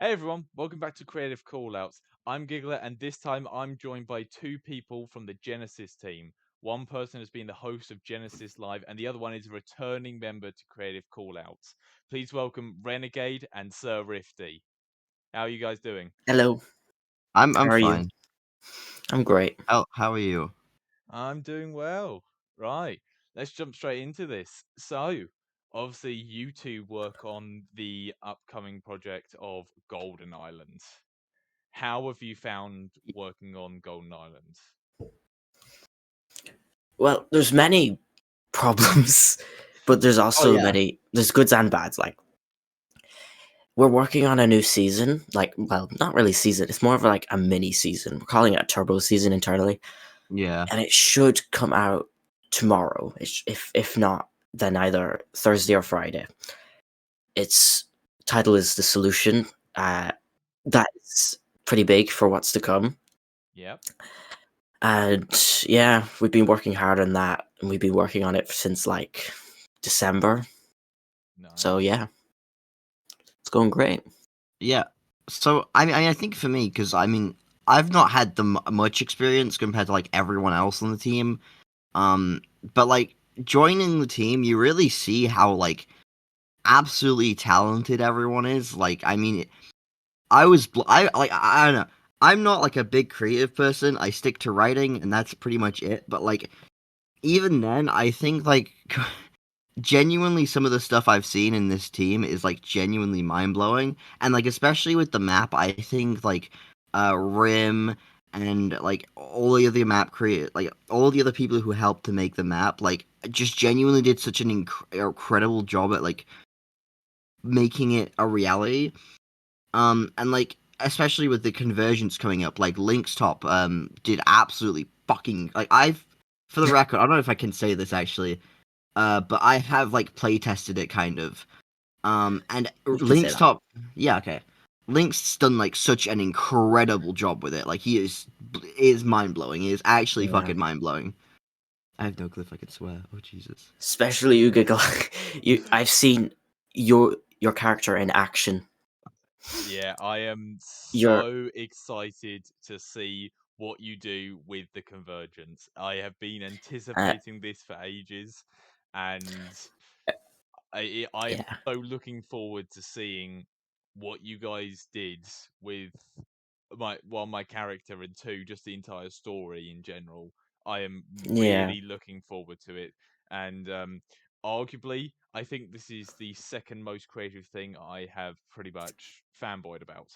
Hey everyone, welcome back to Creative Callouts. I'm Giggila, and this time I'm joined by two people from the Genesis team. One person has been the host of Genesis Live, and the other one is a returning member to Creative Callouts. Please welcome Renegade and SirRifty. How are you guys doing? Hello, I'm how are you? fine. I'm great. How are you? I'm doing well. Right, let's jump straight into this. So, obviously, you two work on the upcoming project of Golden Island. How have you found working on Golden Island? Well, there's many problems, but there's Oh also yeah. there's goods and bads. Like, we're working on a new season. Like, well, not really season. It's more of like a mini season. We're calling it a turbo season internally, Yeah. and it should come out tomorrow. If not, then either Thursday or Friday. Its title is The Solution. That's pretty big for what's to come. Yep. And yeah, we've been working hard on that, and we've been working on it since like December. So Nice. yeah, it's going great. Yeah. So I think for me, because I've not had the much experience compared to like everyone else on the team. But like joining the team, you really see how like absolutely talented everyone is. Like I was I don't know. I'm not like a big creative person. I stick to writing, and that's pretty much it. But like even then, I think like genuinely some of the stuff I've seen in this team is like genuinely mind blowing, and like especially with the map, I think like Rim and like all the other map create like all the other people who helped to make the map like just genuinely did such an incredible job at like making it a reality. And like especially with the convergence coming up, like Link's top did absolutely fucking like I've for the record, I don't know if I can say this actually. But I have like play tested it kind of. And You can say Link's that. top, yeah, okay. Link's done like such an incredible job with it. Like he is mind blowing. He is actually Yeah, fucking mind blowing. I have no clue if I could swear. Oh Jesus. especially you, Giggle. I've seen your character in action. Yeah, I am You're so excited to see what you do with the Convergence. I have been uh, anticipating this for ages, and I am yeah, so looking forward to seeing what you guys did with my character, and two, just the entire story in general. I am yeah. really looking forward to it, and arguably, I think this is the second most creative thing I have pretty much fanboyed about.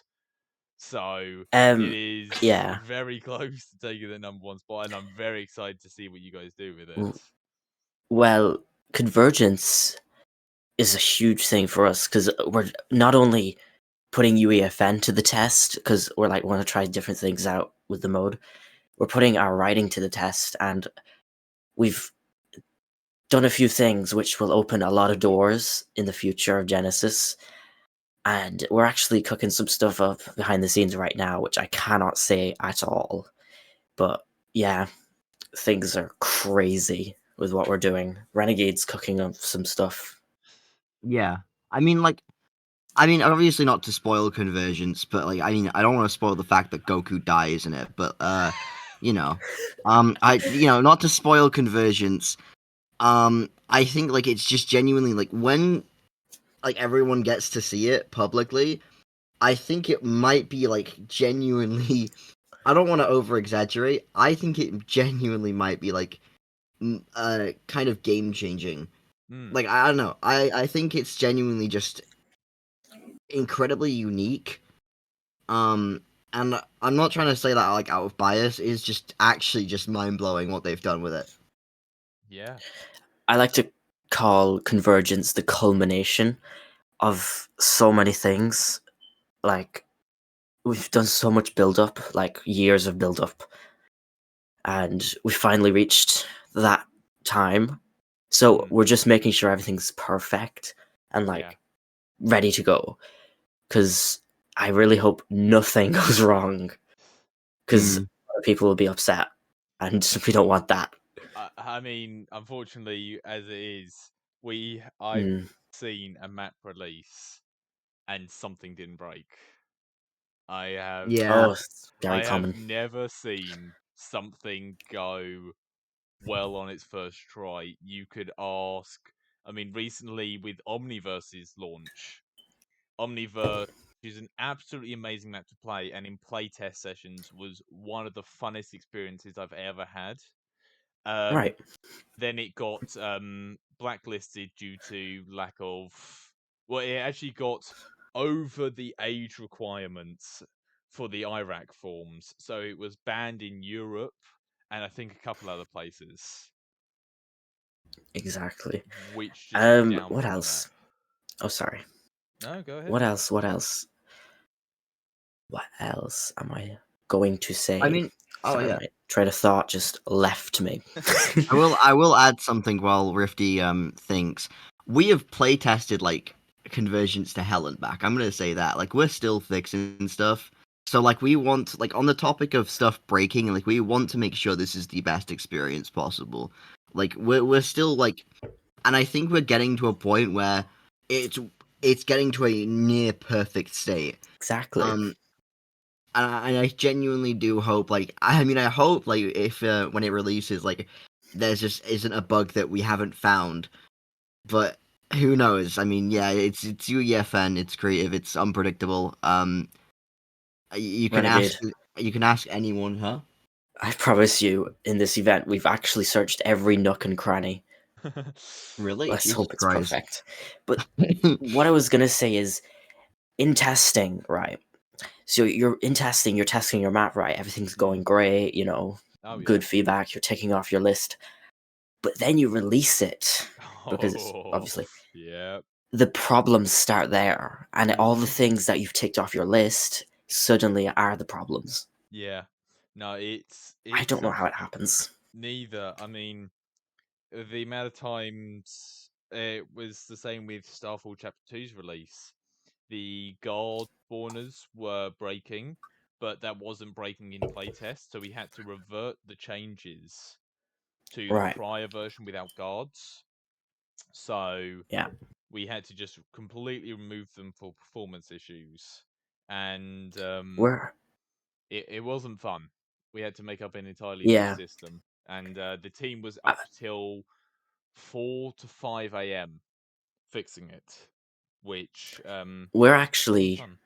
So it Um, is yeah. very close to taking the number one spot, and I'm very excited to see what you guys do with it. w- Well, convergence is a huge thing for us because we're not only putting UEFN to the test because we're like want to try different things out with the mode. We're putting our writing to the test, and we've done a few things which will open a lot of doors in the future of Genesis. And we're actually cooking some stuff up behind the scenes right now, which I cannot say at all. But yeah, things are crazy with what we're doing. Renegade's cooking up some stuff. Yeah. I mean like obviously not to spoil Convergence, but like I don't want to spoil the fact that Goku dies in it, but you know. Not to spoil Convergence. I think like it's just genuinely like when like everyone gets to see it publicly, I think it might be like genuinely. I don't want to over exaggerate. I think it genuinely might be like kind of game changing. Hmm. Like I don't know. I think it's genuinely just incredibly unique. And I'm not trying to say that like out of bias. It's just actually just mind blowing what they've done with it. Yeah. I like to call Convergence the culmination of so many things. Like, we've done so much build up, like years of build up, and we finally reached that time. So Hmm. we're just making sure everything's perfect and Yeah. like ready to go. Because I really hope nothing goes wrong. Because Mm. people will be upset, and we don't want that. I mean, unfortunately, as it is, I've Mm, seen a map release and something didn't break. I have Yeah. Oh, it's very I have common. never seen something go well on its first try. You could ask, I mean, recently with Omniverse's launch, Omniverse is an absolutely amazing map to play, and in playtest sessions was one of the funnest experiences I've ever had. Um, Right. then it got blacklisted due to lack of. Well, it actually got over the age requirements for the Iraq forms, so it was banned in Europe and I think a couple other places, Exactly. which just What downplayed the map. else? Oh, sorry. No, go ahead. What else? What else? What else am I going to say? I mean, oh Sorry, yeah. my train of thought just left me. I will add something while Rifty thinks. We have play tested like Convergence to hell and back. I'm gonna say that. Like we're still fixing stuff. So like we want like on the topic of stuff breaking, like we want to make sure this is the best experience possible. Like we're still like, and I think we're getting to a point where it's it's getting to a near perfect state. Exactly. Um, and I genuinely do hope, like, I mean, I hope, like, if when it releases, like, there's just isn't a bug that we haven't found. But who knows? I mean, yeah, it's UEFN, it's creative, it's unpredictable. You can Renegade. ask anyone, huh? I promise you, in this event, we've actually searched every nook and cranny. Really? Let's Jesus hope it's Christ. perfect. But what I was gonna say is, in testing, right? So you're in testing, you're testing your map, right? Everything's going great, Oh yeah. good feedback, you're ticking off your list. But then you release it because Oh obviously yeah. the problems start there, and all the Mhm. things that you've ticked off your list suddenly are the problems. Yeah. No, I it's don't know how it happens. neither. I mean, the amount of times it was the same with Starfall Chapter Two's release. The guard spawners were breaking, but that wasn't breaking in playtest, so we had to revert the changes to the Right. prior version without guards. So Yeah. we had to just completely remove them for performance issues, and We're it wasn't fun. We had to make up an entirely new yeah. system, and the team was Uh, up till 4 to 5 a.m. fixing it, which we're wasn't actually fun.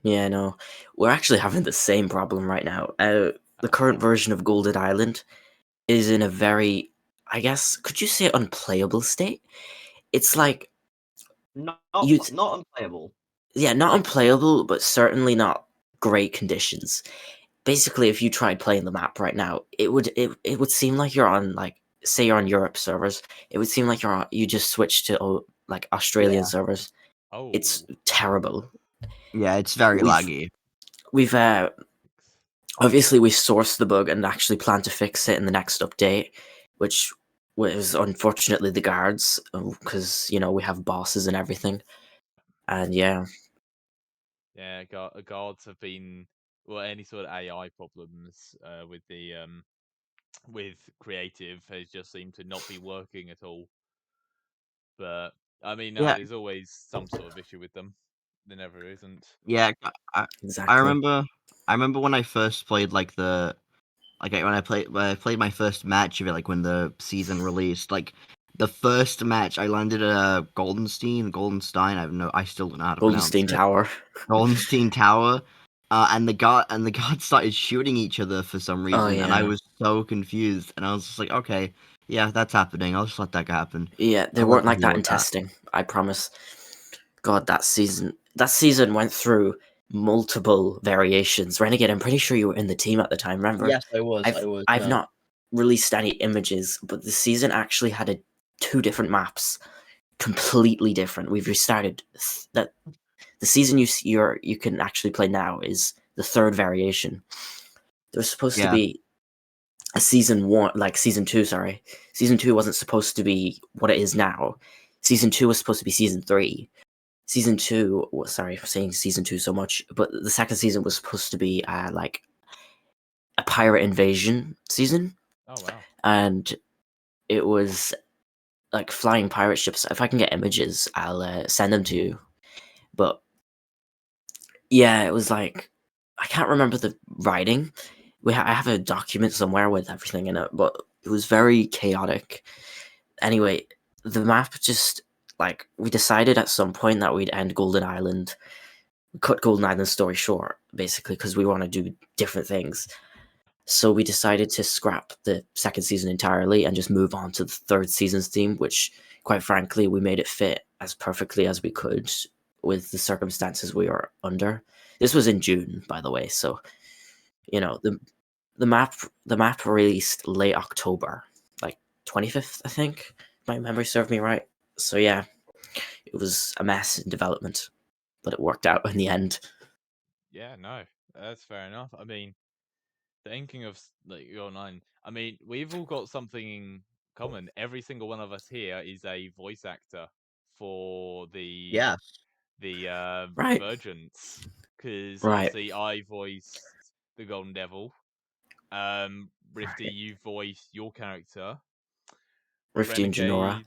yeah, no. We're actually having the same problem right now. The Oh current wow. version of Golden Island is in a very, I guess, could you say unplayable state? It's like Not you not unplayable. yeah, not Like unplayable, but certainly not great conditions. Basically, if you tried playing the map right now, it would seem like you're on, like, say you're on Europe servers. It would seem like you just switched to like Australian yeah, servers. It's Oh. terrible. yeah, it's very We've laggy. we've obviously we sourced the bug and actually plan to fix it in the next update, which was unfortunately the guards, because we have bosses and everything. And yeah, Yeah, guards have been, well, any sort of AI problems with the with creative has just seemed to not be working at all. But I mean, no, Yeah, there's always some sort of issue with them. There never isn't. yeah. I exactly. remember. I remember when I first played like the like when I played my first match of it, like when the season released. Like the first match, I landed a Goldenstein. I still don't know how to pronounce Goldenstein it. Tower. Goldenstein Tower. And the guards started shooting each other for some Oh reason, and I yeah. was so confused. And I was just like, okay, yeah, that's happening. I'll just let that happen. Yeah, they I'll let weren't them like deal that in with that. testing. I promise. God, that season went through multiple variations. Renegade, I'm pretty sure you were in the team at the time. Remember, Yes, I was. I was. I've not released any images, but the season actually had two different maps, completely different. We've restarted that. The season you can actually play now is the third variation. There was supposed to Yeah, be a season one, like season two. Sorry, season two wasn't supposed to be what it is now. Season two was supposed to be season three. Season two, sorry for saying season two so much, but the second season was supposed to be like a pirate invasion season, Oh wow. and it was like flying pirate ships. If I can get images, I'll send them to you. But Yeah, it was like I can't remember the writing. I have a document somewhere with everything in it, but it was very chaotic. Anyway, the map just like we decided at some point that we'd end Golden Island, cut Golden Island's story short, basically, because we want to do different things. So we decided to scrap the second season entirely and just move on to the third season's theme, which, quite frankly, we made it fit as perfectly as we could with the circumstances we were under. This was in June, by the way, so you know the map released late October, like 25th, I think. If my memory served me right. So yeah, it was a mess in development, but it worked out in the end. Yeah, no, that's fair enough. I mean, thinking of like online, I mean, we've all got something in common. Every single one of us here is a voice actor for Yeah. the Right, Convergence, because right. obviously I voiced the Golden Devil. Rifty, Right. you voiced your character. Rifty and Janora Renegade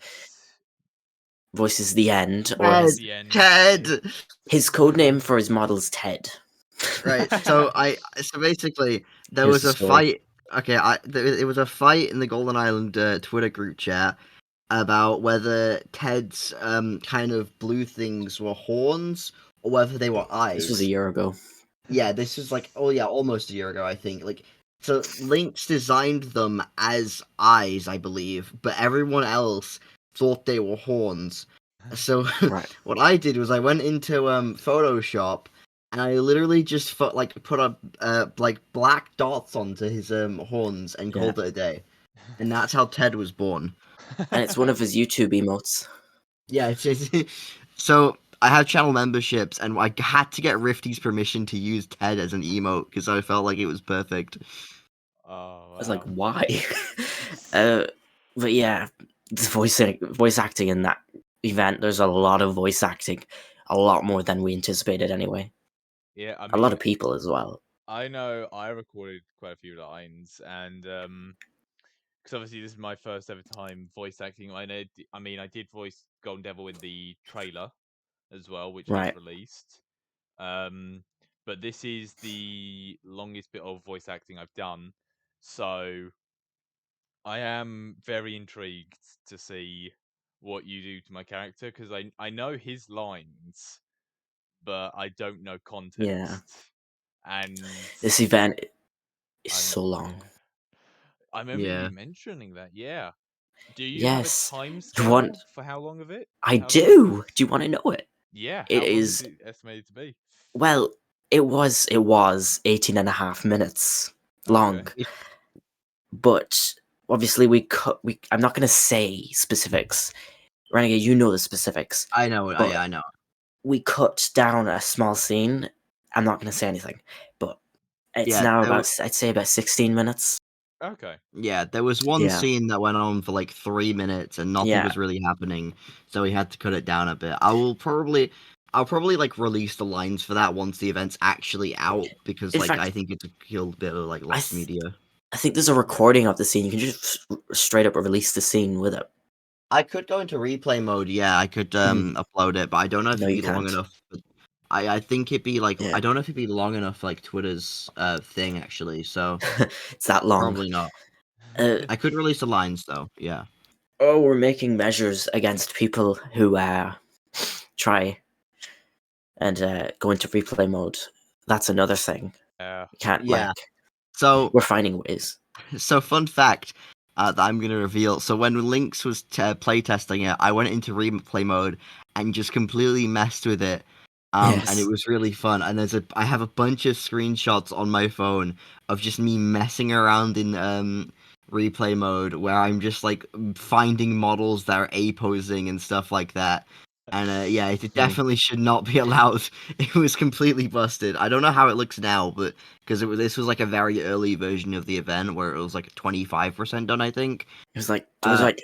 voices the end, or Ted. voiced his the end. Ted. his code name for his model is Ted. Right. So basically there Here's was the a story. fight. Okay, it was a fight in the Golden Island Twitter group chat about whether Ted's kind of blue things were horns or whether they were This was a eyes. year ago. Yeah, this was like almost a year ago, I think. Like, so Lynx designed them as eyes, I believe, but everyone else thought they were horns. So Right. what I did was I went into Photoshop and I literally just put a like black dots onto his horns and Yeah. called it a day. And that's how Ted was born. And it's one of his YouTube emotes. Yeah, so I have channel memberships, and I had to get Rifty's permission to use Ted as an emote because I felt like it was perfect. Oh I was like, wow. why? But yeah, the voice acting in that event. There's a lot of voice acting, a lot more than we anticipated anyway. Yeah, I A lot mean, of people as well. I know I recorded quite a few lines, and because obviously this is my first ever time voice acting. I mean, I did voice Golden Devil in the trailer as well, which gets Right. released. Um, but this is the longest bit of voice acting I've done, so I am very intrigued to see what you do to my character because I know his lines, but I don't know Yeah. context, and This event is I'm so long. I remember you Yeah. mentioning that. Yeah. Do you have a Yes. time You want? scale for how long of it? I How long it is? do. Do you want to know it? Yeah. It How long is is. it estimated to be? Well, it was 18 and a half minutes Okay. long, but obviously I'm not going to say specifics. Renegade, you know the specifics, I know it. but I know. we cut down a small scene. I'm not going to say anything, but it's Yeah, now about, I'd say, about 16 minutes. Okay. there was one Yeah. scene that went on for like 3 minutes and nothing Yeah. was really happening, so we had to cut it down a bit. I'll probably like release the lines for that once the event's actually out because In like fact, I think it's a cool bit of like I lost media. I think there's a recording of the scene. You can just straight up release the scene with it. I could go into replay mode. Yeah, I could upload it, but I don't know if No, it'd you be long can't. enough. But I think it'd be like Yeah. I don't know if it'd be long enough like Twitter's thing actually. So It's that long. probably not. Uh, I could release the lines though. Yeah. oh, we're making measures against people who try and go into replay mode. That's another thing. Yeah. You can't Yeah. like. So We're finding ways. fun fact that I'm gonna reveal. So when Lynx was playtesting it, I went into replay mode and just completely messed with it. And it Yes. was really fun. And I have a bunch of screenshots on my phone of just me messing around in replay mode where I'm just like finding models that are A posing and stuff like that. And yeah, it Hmm. definitely should not be allowed. It was completely busted. I don't know how it looks now, but because this was like a very early version of the event where it was like 25% done, I think. There was like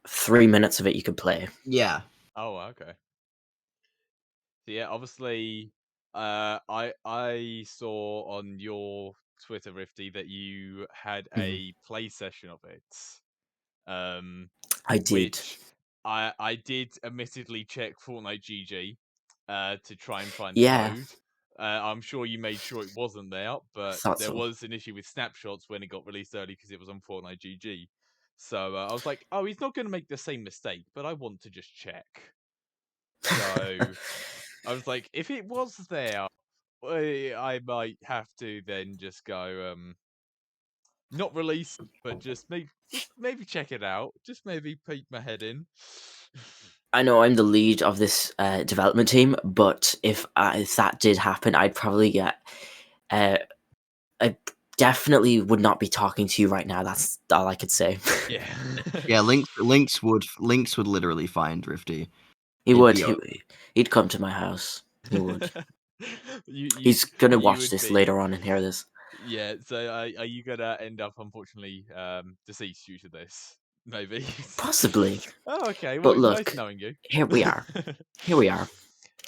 3 minutes of it you could play. Yeah. Oh, okay. So yeah, obviously, I saw on your Twitter, Rifty, that you had Mhm. a play session of it. Um, I did. which I did admittedly check Fortnite GG to try and find the Yeah. code. I'm sure you made sure it wasn't there, but Thought there so. was an issue with snapshots when it got released early because it was on Fortnite GG. So I was like, oh, he's not going to make the same mistake, but I want to just check. So I was like, if it was there, I might have to then just go, not release, but just maybe check it out. Just maybe peek my head in. I know I'm the lead of this development team, but if that did happen, I'd probably get. I definitely would not be talking to you right now. That's all I could say. Yeah. Yeah, Links would literally find Rifty. He He'd would. be He'd come to my house. He would. you He's gonna you watch would this be. later on and hear this. Yeah, so are you gonna end up unfortunately deceased due to this? Maybe. Possibly. Oh, okay. Well, But it's nice look, knowing you. here we are. Here we are.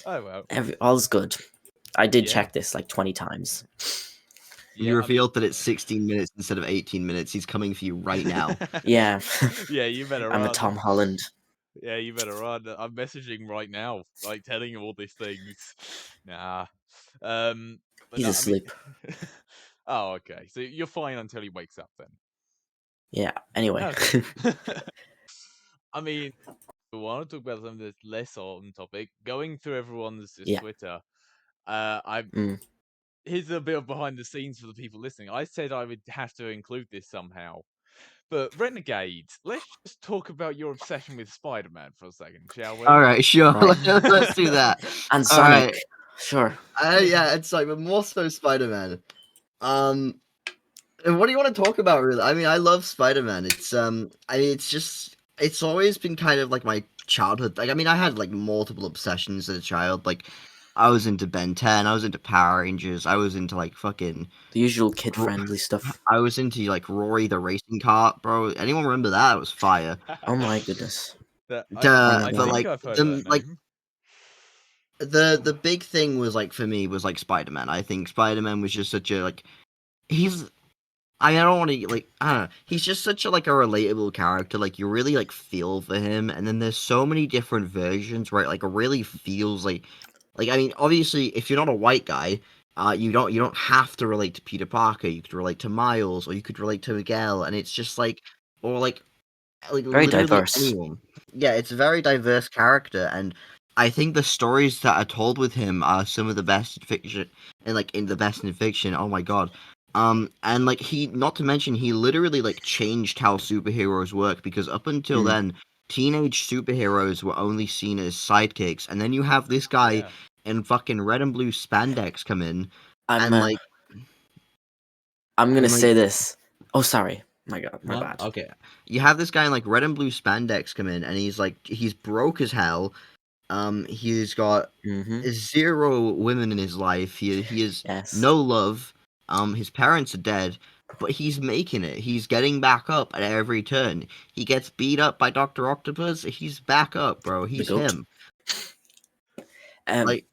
Oh well. All's good. I did Yeah. check this like 20 times. You Yeah, I mean, revealed that it's 16 minutes instead of 18 minutes. He's coming for you right now. Yeah. Yeah, you better I'm a run. Tom Holland. Yeah, you better run. I'm messaging right now, like telling him all these things. Nah. But He's no, I mean. asleep. Oh, okay. So you're fine until he wakes up then. Yeah. Anyway. Okay. I mean, we want to talk about something that's less on topic. Going through everyone's Yeah. Twitter, I Mm. here's a bit of behind the scenes for the people listening. I said I would have to include this somehow, but Renegade, let's just talk about your obsession with Spider-Man for a second, shall we? All right, sure. Right. Let's do that. And All Sonic. right. Sure. Yeah, it's like, but more so Spider-Man. And what do you want to talk about, really? I mean, I love Spider-Man. It's it's always been kind of like my childhood. Like, I mean, I had like multiple obsessions as a child. Like, I was into Ben 10. I was into Power Rangers. I was into like fucking. The usual kid-friendly stuff. I was into like Rory the racing cart, bro. Anyone remember that? It was fire. Oh my goodness. I But think like I've heard of that like name. the big thing was like for me was like Spider-Man. I think Spider-Man was just such a like he's I don't want to like I don't know. He's just such a like a relatable character. Like you really like feel for him, and then there's so many different versions where it like really feels like I mean obviously if you're not a white guy, you don't have to relate to Peter Parker. You could relate to Miles, or you could relate to Miguel, and it's just or like Very literally diverse. anyone. Yeah, it's a very diverse character, and I think the stories that are told with him are some of the best in fiction, and like in the best in fiction. Oh my god. And like not to mention, he literally like changed how superheroes work because up until Mm. then, teenage superheroes were only seen as sidekicks, and then you have this guy Yeah. in fucking red and blue spandex come in, I'm and like gonna and like say this. Oh, sorry. My God, my what? bad. Okay, you have this guy in like red and blue spandex come in, and he's broke as hell. He's got Mm-hmm. zero women in his life. He has Yes. no love. His parents are dead, but he's making it. He's getting back up at every turn. He gets beat up by Dr. Octopus. He's back up, bro. He's goat. him. Um. Like,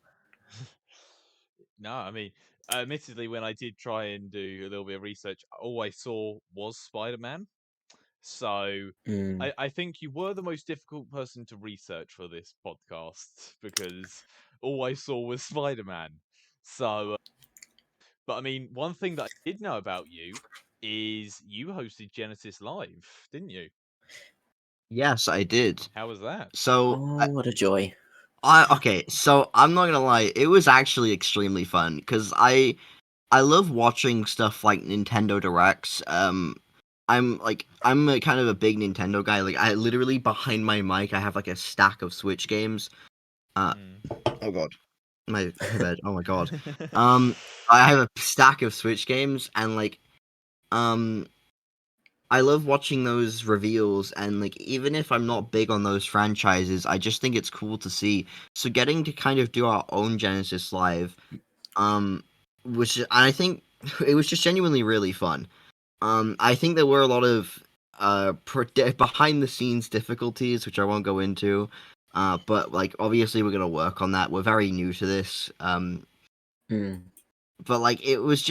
No, I mean, admittedly, when I did try and do a little bit of research, all I saw was Spider-Man. So mm, I think you were the most difficult person to research for this podcast because all I saw was Spider-Man. So, but I mean, one thing that I did know about you is you hosted Genesis Live, didn't you? yes, I did. How was that? So, oh, what a joy. okay. So I'm not gonna lie. It was actually extremely fun because I love watching stuff like Nintendo Directs. I'm a kind of a big Nintendo guy. Like I literally behind my mic I have like a stack of Switch games. Mm. Oh god. My bed. Oh my god. I have a stack of Switch games and um I love watching those reveals and like even if I'm not big on those franchises, I just think it's cool to see. So getting to kind of do our own Genesis Live, um which I think it was just genuinely really fun. I think there were a lot of behind the scenes difficulties, which I won't go into. But like obviously we're gonna work on that. We're very new to this. Mm, But like it was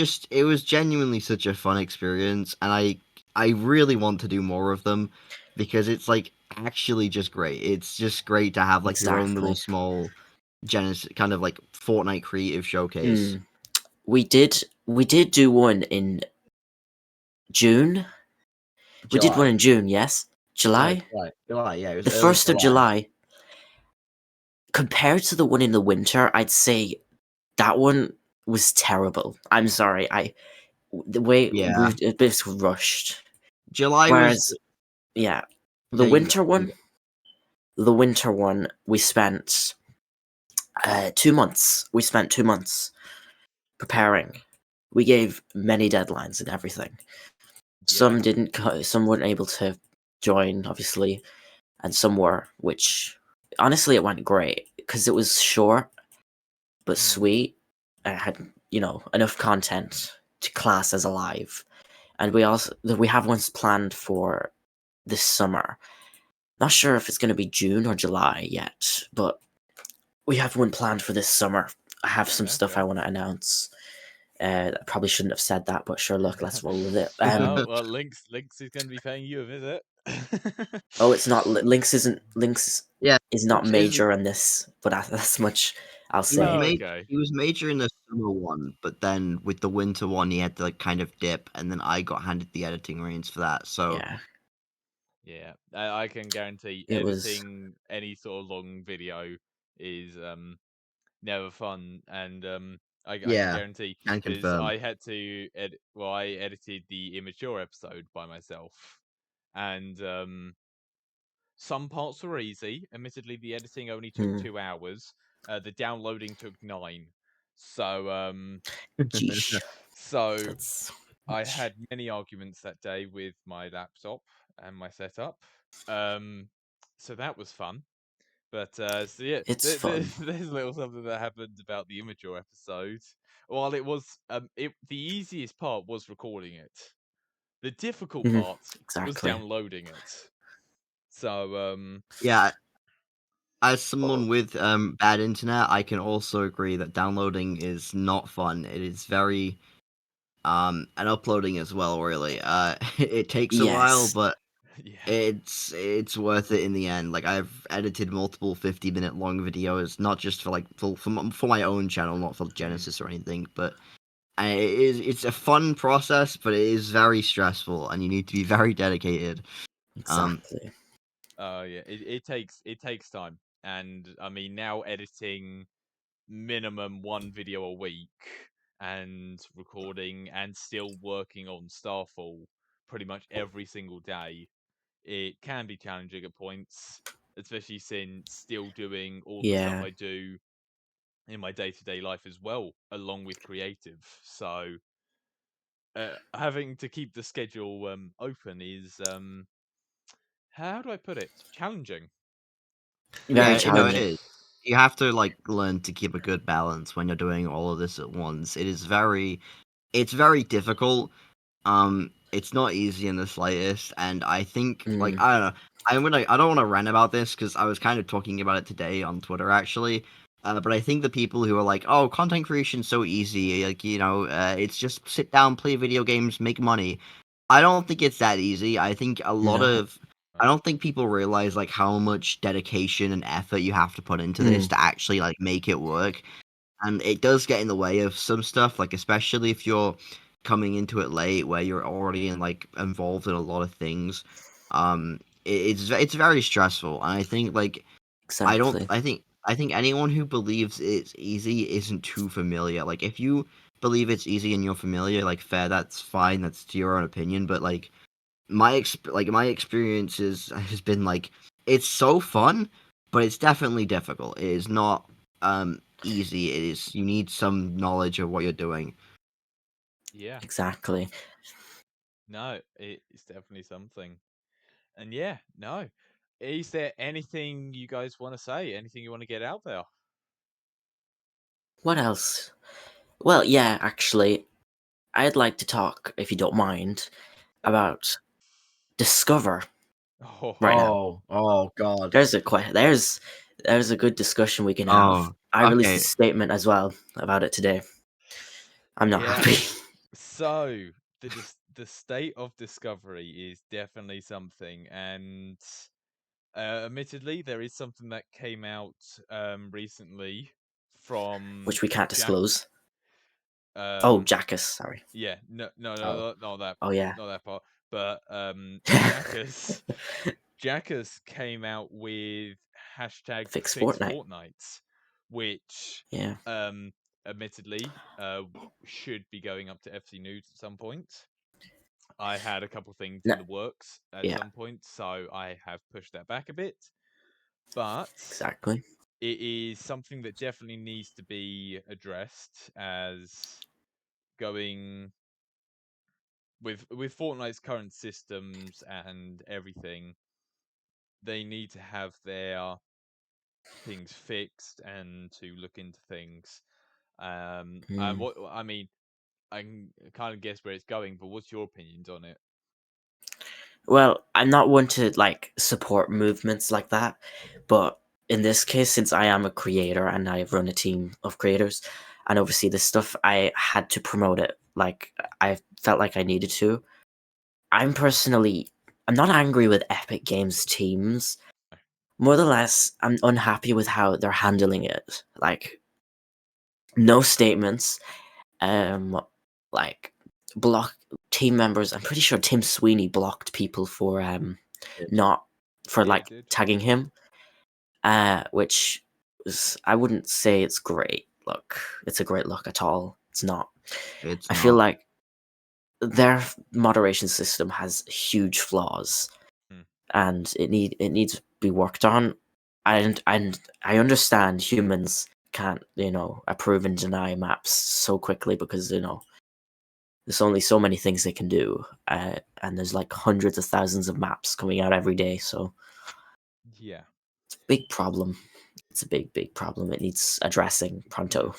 genuinely such a fun experience, and I really want to do more of them because it's like actually just great. It's just great to have like your own little exactly. small Genesis kind of like Fortnite creative showcase? We did do one in June. We did one July. in June, yes. July? July, yeah, it was The early 1st of July. Compared to the one in the winter, I'd say that one was terrible. I'm sorry. The way Yeah. a bit rushed. July Whereas, was. yeah, Yeah, the winter one, we spent 2 months. We spent 2 months preparing. We gave many deadlines and everything. Some didn't. Some weren't able to join, obviously, and some were. Which, honestly, it went great because it was short but sweet. It had enough content to class as a live, and we have ones planned for this summer. Not sure if it's going to be June or July yet, but we have one planned for this summer. I have some stuff I want to announce. I probably shouldn't have said that, but sure, look, let's roll with it. No, well, Lynx is going to be paying you a visit. Oh, it's not Lynx. Yeah, Is not Lynx isn't- major in this, but that's much I'll He was, say. okay. he was major in the summer one, but then with the winter one, he had to like kind of dip, and then I got handed the editing reins for that. So Yeah, I can guarantee it was. editing any sort of long video is never fun, and I can yeah, guarantee can because confirm. I had to edit. Well, I edited the immature episode by myself, and some parts were easy. Admittedly, the editing only took 2 hours. The downloading took 9. So Geesh. so That's I much. had many arguments that day with my laptop and my setup. So that was fun. But so yeah, It's fun. there's a little something that happened about the immature episode. While it was the easiest part was recording it. The difficult part was Exactly. downloading it. So Yeah, as someone with bad internet, I can also agree that downloading is not fun. It is very and uploading as well. Really, it takes a while, Yes. but yeah. it's worth it in the end. Like I've edited multiple 50-minute long videos, not just for like for my own channel, not for Genesis or anything, but it's a fun process, but it is very stressful, and you need to be very dedicated. Exactly. Oh yeah, it takes time, and I mean now editing minimum one video a week and recording and still working on Starfall pretty much every single day. It can be challenging at points, especially since still doing all the stuff Yeah. I do in my day-to-day life as well, along with creative. So having to keep the schedule open is how do I put it? Challenging. Very Yeah, it challenging. is. You have to like learn to keep a good balance when you're doing all of this at once. It's very difficult. It's not easy in the slightest, and I think like Mm. I don't know. I don't want to rant about this because I was kind of talking about it today on Twitter actually. But I think the people who are like, "Oh, content creation's so easy," like it's just sit down, play video games, make money. I don't think it's that easy. No. I don't think people realize like how much dedication and effort you have to put into this Mm. to actually like make it work. And it does get in the way of some stuff, like especially if you're coming into it late where you're already like involved in a lot of things. It's very stressful. And I think like Exactly. I think anyone who believes it's easy isn't too familiar. Like if you believe it's easy and you're familiar, like fair, that's fine, that's to your own opinion, but like my experience has been like it's so fun, but it's definitely difficult. It is not easy. It is you need some knowledge of what you're doing. Yeah. Exactly. No, it's definitely something. And yeah, no. Is there anything you guys want to say? Anything you want to get out there? What else? Well, yeah, actually, I'd like to talk, if you don't mind, about Discover right now. Oh God. There's a good discussion we can have. Oh, I released a okay. statement as well about it today. I'm not Yeah. happy. So the state of discovery is definitely something, and Admittedly, there is something that came out recently from which we can't Jack. disclose. Oh, Jackus, sorry. Yeah, no, Oh, not that, oh yeah. not that part. But Jackus, Jackus came out with hashtag Fix Fix Fortnite. Fortnite, which, Yeah. admittedly, should be going up to FC News at some point. I had a couple things No, in the works at yeah, some point, so I have pushed that back a bit. But exactly. it is something that definitely needs to be addressed as going with Fortnite's current systems and everything. They need to have their things fixed and to look into things. And what I mean, I can kind of guess where it's going, but what's your opinions on it? Well, I'm not one to like support movements like that, but in this case, since I am a creator and I run a team of creators and oversee this stuff, I had to promote it. Like I felt like I needed to. I'm not angry with Epic Games teams. More or less, I'm unhappy with how they're handling it. Like no statements, like block team members. I'm pretty sure Tim Sweeney blocked people for not for Yeah, it like did. tagging him, which was, I wouldn't say it's great look. It's a great look at all. It's not. It's I feel not. like their moderation system has huge flaws, Hmm. and it needs to be worked on. And I understand humans can't approve and deny maps so quickly because there's only so many things they can do, and there's like hundreds of thousands of maps coming out every day, so Yeah. it's a big problem. It's a big problem. It needs addressing pronto.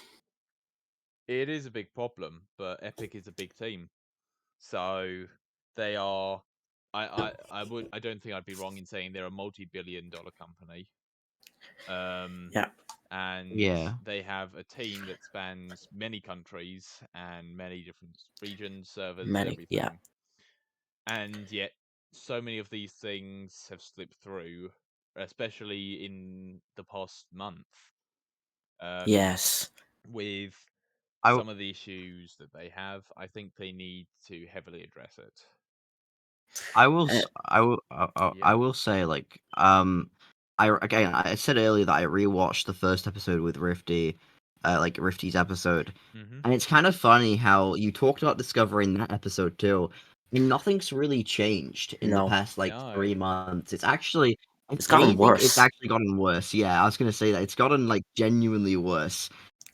It is a big problem, but Epic is a big team. So they are I don't think I'd be wrong in saying they're a multi-billion-dollar company. Um Yeah, and Yeah. they have a team that spans many countries and many different regions, servers, many. Yeah, everything. And yet so many of these things have slipped through, especially in the past month. Um yes. with I some of the issues that they have, I think they need to heavily address it. Uh, I Yeah. will say like I said earlier that I rewatched the first episode with Rifty, like Rifty's episode, Mm-hmm. and it's kind of funny how you talked about discovering that episode too, and nothing's really changed in the no, past like No. 3 months. It's actually, if it's gotten anything, it's worse. actually gotten worse. Yeah, I was gonna say that it's gotten like genuinely worse.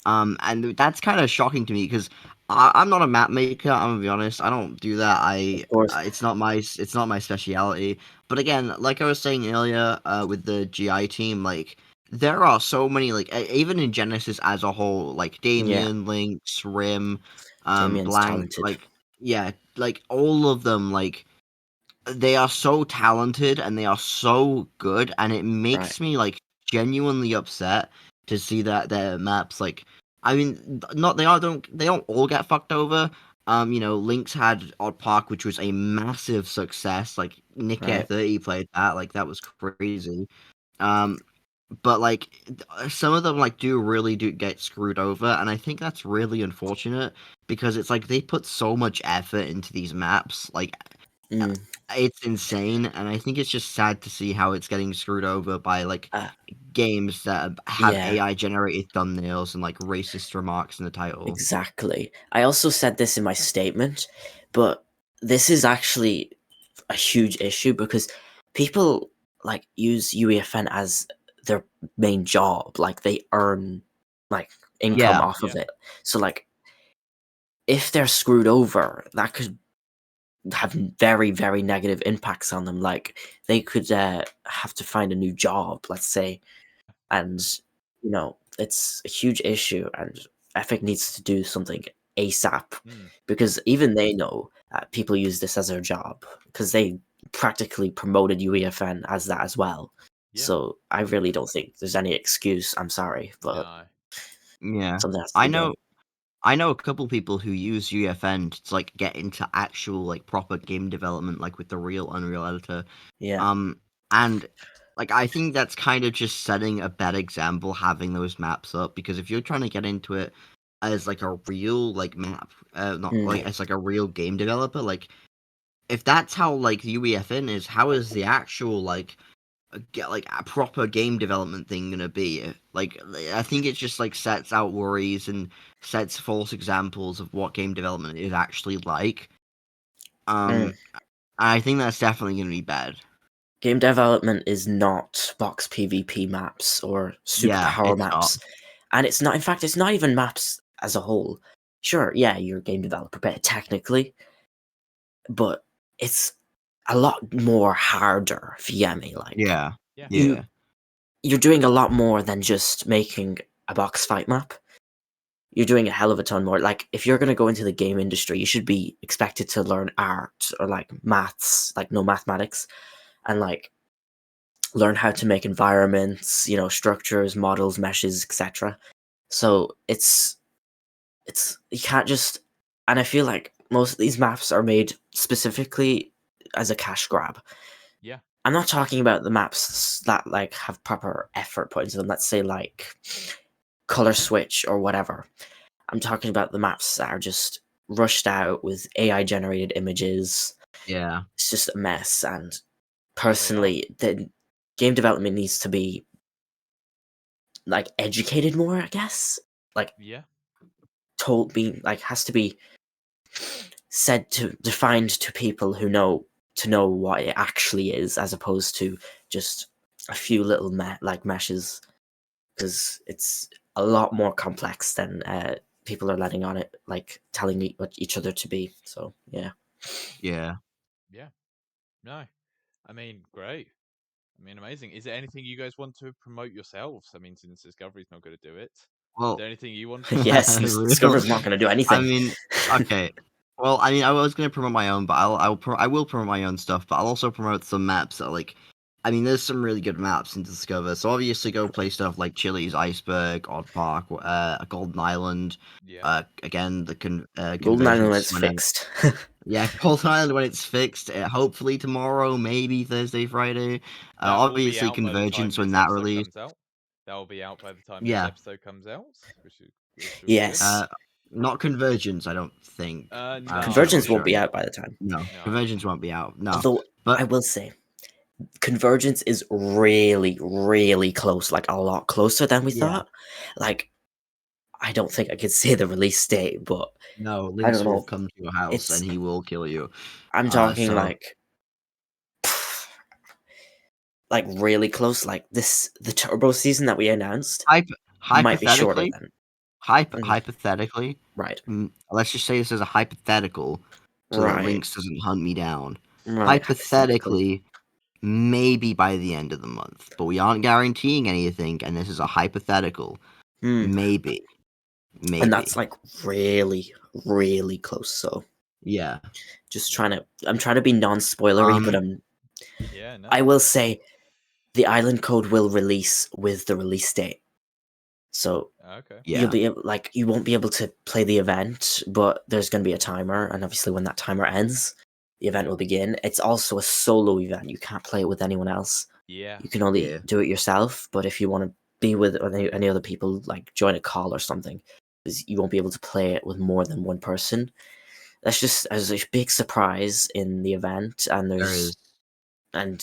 And that's kind of shocking to me because I'm not a map maker. I'm gonna be honest. I don't do that. Of course. It's not my speciality. But again, like I was saying earlier, with the GI team, like there are so many like even in Genesis as a whole, like Yeah, Damien, Lynx, Rim, Damien's Blank, talented. like yeah, like all of them, like they are so talented and they are so good, and it Right, makes me like genuinely upset to see that their maps like, I mean, not they don't all get fucked over. Lynx had Odd Park, which was a massive success. Like Nick Air right. 30 played that, like that was crazy. Um, but like some of them like do get screwed over, and I think that's really unfortunate because it's like they put so much effort into these maps. Like Mm. it's insane, and I think it's just sad to see how it's getting screwed over by like Uh, games that have yeah, AI generated thumbnails and like racist remarks in the title. exactly. I also said this in my statement, but this is actually a huge issue because people like use UEFN as their main job. Like they earn like income Yeah, off of Yeah. it. So like if they're screwed over, that could have very negative impacts on them. Like they could have to find a new job, let's say, and it's a huge issue, and Epic needs to do something ASAP Mm. because even they know people use this as their job because they practically promoted UEFN as that as well. Yeah. So I really don't think there's any excuse. I'm sorry, but No. yeah. something has to I be done. know I know a couple people who use UFN to like get into actual like proper game development, like with the real Unreal editor. Yeah, Um, and like I think that's kind of just setting a bad example having those maps up, because if you're trying to get into it as like a real like map, not like as like a real game developer, like if that's how like UEFN is, how is the actual like get like a proper game development thing gonna be? Like I think it just like sets out worries and sets false examples of what game development is actually like. I think that's definitely gonna be bad. Game development is not box PvP maps or Yeah, superpower it's not. maps. And it's not, in fact, it's not even maps as a whole. Sure, yeah, you're a game developer, but technically, but it's a lot more harder, if you get me. Like, Yeah. Yeah. Yeah. you're doing a lot more than just making a box fight map. You're doing a hell of a ton more. Like, if you're going to go into the game industry, you should be expected to learn art or like maths, like no mathematics, and like learn how to make environments, structures, models, meshes, etc. So it's you can't just, and I feel like most of these maps are made specifically as a cash grab. Yeah. I'm not talking about the maps that like have proper effort put into them. Let's say like color switch or whatever. I'm talking about the maps that are just rushed out with AI generated images. Yeah. It's just a mess. And They are. personally, the game development needs to be like educated more, I guess. Like Yeah. has to be said to defined to people who know what it actually is, as opposed to just a few little meshes, because it's a lot more complex than people are letting on it, like telling each other to be. So yeah. Yeah. Yeah. No. I mean, great. I mean, amazing. Is there anything you guys want to promote yourselves? I mean, since Discovery's not going to do it, is Well, there anything you want to promote? Yes, real. Discover's not going to do I anything. mean, okay. Well, I mean, I was gonna promote my own, but I will promote my own stuff, but I'll also promote some maps that like. I mean, there's some really good maps in Discover, so obviously go play stuff like Chili's Iceberg, Odd Park, Golden Island. Yeah. Again, the Golden Island Convergence is when fixed. yeah, Golden Island when it's fixed. Hopefully tomorrow, maybe Thursday, Friday. That will be Obviously out by the time Convergence when this that episode released. comes out. That will be out by the time this Yeah. episode comes out, which will be good. Yes. Not Convergence, I don't think. No, I'm not Convergence won't sure. be out by the time. No, No. Convergence won't be out. No, Although but I will say, Convergence is really, really close, like a lot closer than we Yeah. thought. Like, I don't think I could say the release date, but no, I Lynx don't will know. come to your house It's and he will kill you. I'm talking So like really close. Like the turbo season that we announced might be shorter hypothetically, than. hypothetically, Right, let's just say this is a hypothetical, so that right, Lynx doesn't hunt me down. right. Hypothetically, maybe by the end of the month, but we aren't guaranteeing anything, and this is a hypothetical. Maybe. And that's like really, really close. So Yeah. just I'm trying to be non-spoilery, but Yeah, no. I will say the island code will release with the release date. So Okay. Yeah. you'll be able, like, you won't be able to play the event, but there's going to be a timer, and obviously when that timer ends, the event will begin. It's also a solo event. You can't play it with anyone else. Yeah. You can only Yeah. do it yourself, but if you want to be with any other people, like join a call or something, because you won't be able to play it with more than one person. That's just as a big surprise in the event, and There is. and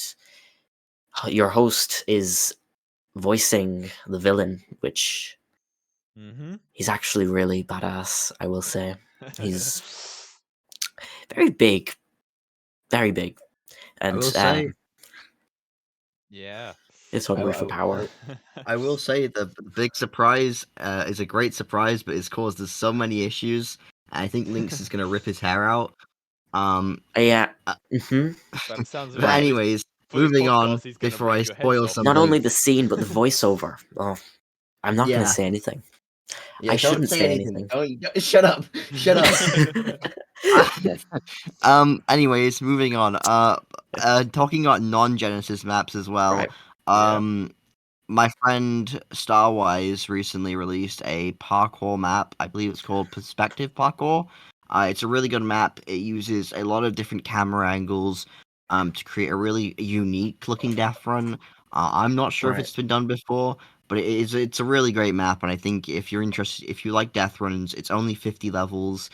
your host is voicing the villain, which Mm-hmm. he's actually really badass, I will say. He's very big, and I will say. Yeah. is hungry for power. I will say the big surprise is a great surprise, but it's caused us so many issues. I think Lynx is gonna rip his hair out. Yeah. Uh, By the sounds of but it, Right. anyways, for this moving on podcast, he's going to before rip I your heads spoil off. Not something. only the scene, but the voiceover. Oh, I'm not going Yeah. to say anything. Yeah, I don't shouldn't say anything. Shut up. Shut up. Anyways, moving on. Talking about non-Genesis maps as well. Right. Yeah. My friend Starwise recently released a parkour map. I believe it's called Perspective Parkour. It's a really good map. It uses a lot of different camera angles to create a really unique looking death run. I'm not sure if Right. it's been done before, but it's a really great map, and I think if you're interested, if you like death runs, it's only 50 levels.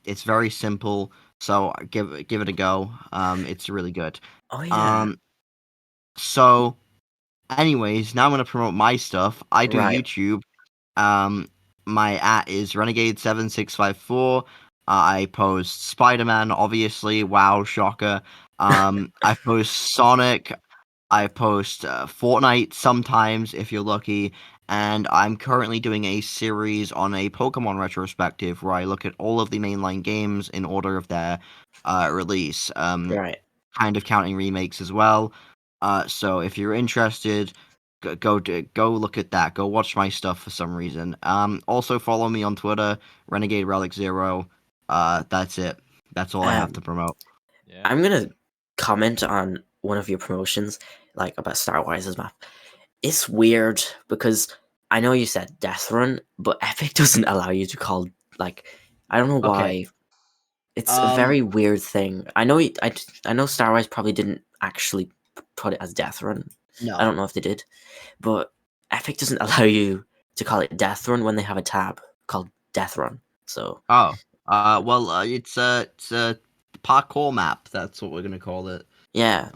It's very simple, so give it a go. It's really good. Oh yeah. So anyways, now I'm gonna promote my stuff. I do Right. YouTube. Um, my is Renegade7654. I post Spider-Man, obviously. Wow, shocker. I post Sonic. I post Fortnite sometimes if you're lucky, and I'm currently doing a series on a Pokemon retrospective where I look at all of the mainline games in order of their release. Right. Kind of counting remakes as well. So if you're interested, go look at that. Go watch my stuff for some reason. Also follow me on Twitter, Renegade Relic Zero. That's it. That's all I have to promote. Yeah. I'm gonna comment on one of your promotions, like about Star Wars' map. It's weird because I know you said Death Run, but Epic doesn't allow you to call like I don't know Okay. why. It's a very weird thing. I know I know Star Wars probably didn't actually put it as Death Run. No. I don't know if they did, but Epic doesn't allow you to call it Death Run when they have a tab called Death Run. So Oh. Well, it's a parkour map. That's what we're gonna call it. yeah,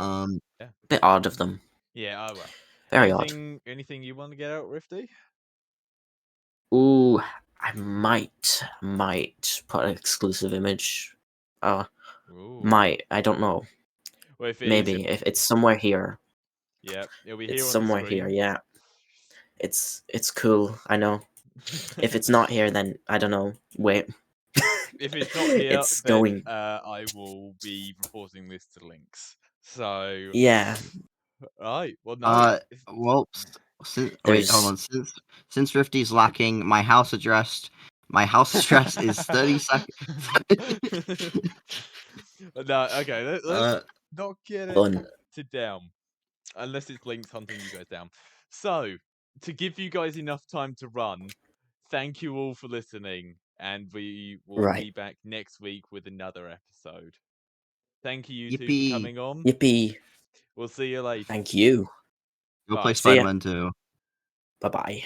Yeah. bit odd of them. Yeah. Oh well. Very odd. Anything you want to get out, Rifty? Ooh, I might put an exclusive image. Ooh. Might. I don't know. Well, if it Maybe if it's somewhere here. yeah, it'll be It's here on the somewhere screen. here. Yeah. It's cool. I know. If it's not here, then I don't know. Wait. If it's not here, It's then going. I will be reporting this to links. So Yeah. right. Well, no. Well, since wait, hold There's. on. Since Rifty's lacking, my house address is 30 seconds. No, okay. Let's not get it Fun. to down, unless it's links hunting you guys down. So, to give you guys enough time to run, thank you all for listening, and we will be Right. back next week with another episode. Thank you, you two, for Yippee! coming on. Yippee. We'll see you later. Thank you. Go play Bye. See ya. Spider-Man 2. Bye bye.